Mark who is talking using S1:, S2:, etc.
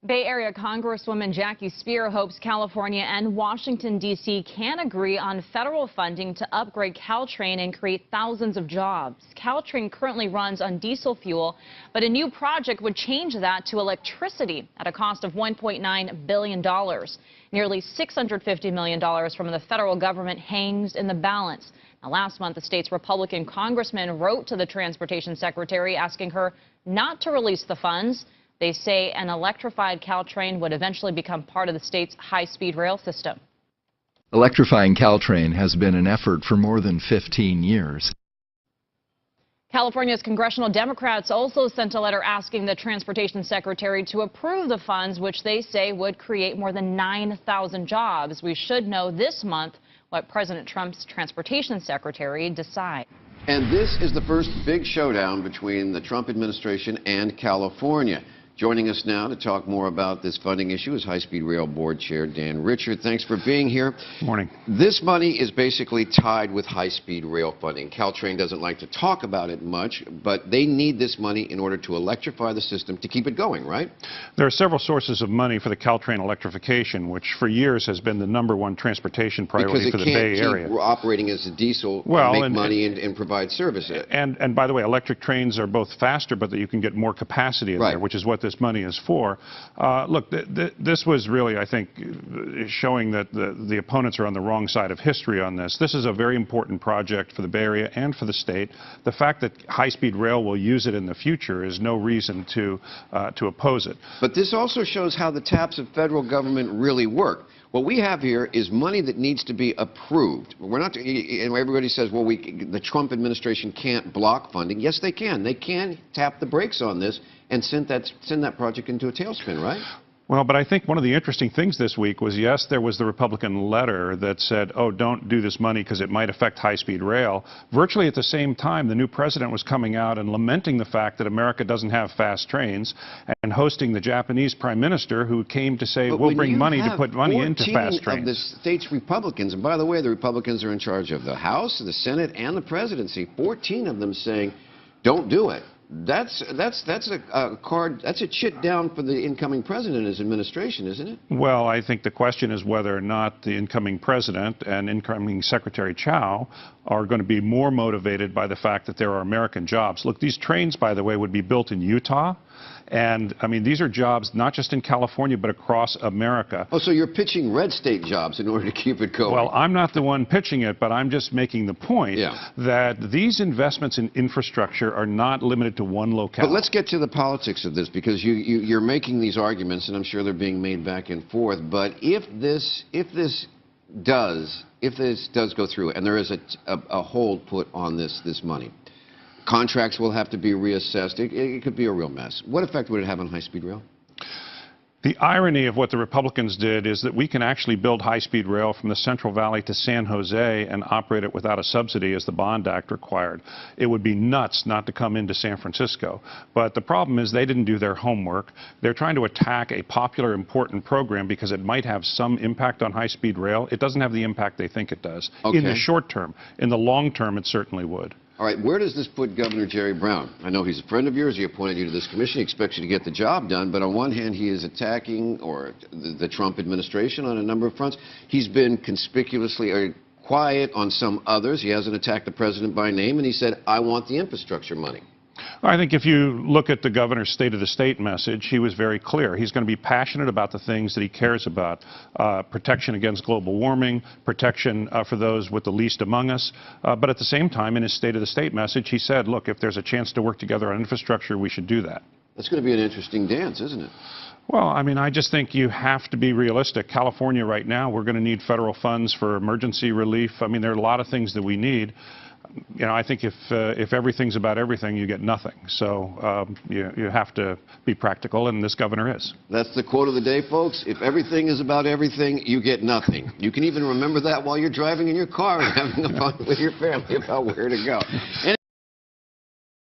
S1: Bay Area Congresswoman Jackie Speier hopes California and Washington, D.C. can agree on federal funding to upgrade Caltrain and create thousands of jobs. Caltrain currently runs on diesel fuel, but a new project would change that to electricity at a cost of $1.9 billion. Nearly $650 million from the federal government hangs in the balance. Now, last month, the state's Republican congressman wrote to the transportation secretary asking her not to release the funds. They say an electrified Caltrain would eventually become part of the state's high-speed rail system.
S2: Electrifying Caltrain has been an effort for more than 15 years.
S1: California's congressional Democrats also sent a letter asking the transportation secretary to approve the funds, which they say would create more than 9,000 jobs. We should know this month what President Trump's transportation secretary decides.
S3: And this is the first big showdown between the Trump administration and California. Joining us now to talk more about this funding issue is High-Speed Rail Board Chair Dan Richard. Thanks for being here.
S4: Good morning.
S3: This money is basically tied with high-speed rail funding. Caltrain doesn't like to talk about it much, but they need this money in order to electrify the system to keep it going, right?
S4: There are several sources of money for the Caltrain electrification, which for years has been the #1 transportation priority for the Bay Area.
S3: Because it can't keep operating as a diesel, make money and provide service.
S4: And by the way, electric trains are both faster, but that you can get more capacity in there, which is what this money is for. Look, this was really, I think, showing that the opponents are on the wrong side of history on this. This is a very important project for the Bay Area and for the state. The fact that high-speed rail will use it in the future is no reason to oppose it.
S3: But this also shows how the taps of federal government really work. What we have here is money that needs to be approved. We're not. Everybody says, well, the Trump administration can't block funding. Yes, they can. They can tap the brakes on this and send that project into a tailspin, right?
S4: Well, but I think one of the interesting things this week was, yes, there was the Republican letter that said, oh, don't do this money because it might affect high-speed rail. Virtually at the same time, the new president was coming out and lamenting the fact that America doesn't have fast trains and hosting the Japanese prime minister who came to say, we'll bring money to put money into fast trains.
S3: Of the state's Republicans, and by the way, the Republicans are in charge of the House, the Senate, and the presidency, 14 of them saying, don't do it. That's a chit down for the incoming president and his administration, isn't it?
S4: Well, I think the question is whether or not the incoming president and incoming Secretary Chow are going to be more motivated by the fact that there are American jobs. Look, these trains, by the way, would be built in Utah. And, I mean, these are jobs not just in California, but across America.
S3: Oh, so you're pitching red state jobs in order to keep it going.
S4: Well, I'm not the one pitching it, but I'm just making the point that these investments in infrastructure are not limited to one locale.
S3: But let's get to the politics of this, because you're making these arguments, and I'm sure they're being made back and forth. But if this does go through, and there is a hold put on this money, contracts will have to be reassessed. It could be a real mess. What effect would it have on high-speed rail?
S4: The irony of what the Republicans did is that we can actually build high-speed rail from the Central Valley to San Jose and operate it without a subsidy as the Bond Act required. It would be nuts not to come into San Francisco. But the problem is they didn't do their homework. They're trying to attack a popular, important program because it might have some impact on high-speed rail. It doesn't have the impact they think it does. In the short term. In the long term, it certainly would.
S3: All right, where does this put Governor Jerry Brown? I know he's a friend of yours. He appointed you to this commission. He expects you to get the job done. But on one hand, he is attacking the Trump administration on a number of fronts. He's been conspicuously quiet on some others. He hasn't attacked the president by name, and he said, I want the infrastructure money.
S4: I think if you look at the governor's State of the State message, he was very clear. He's going to be passionate about the things that he cares about. Protection against global warming, protection for those with the least among us. But at the same time, in his State of the State message, he said, look, if there's a chance to work together on infrastructure, we should do that.
S3: That's going to be an interesting dance, isn't it?
S4: Well, I mean, I just think you have to be realistic. California right now, we're going to need federal funds for emergency relief. I mean, there are a lot of things that we need. You know, I think if everything's about everything, you get nothing. So you have to be practical, and this governor is.
S3: That's the quote of the day, folks. If everything is about everything, you get nothing. You can even remember that while you're driving in your car and having fun with your family about where to go.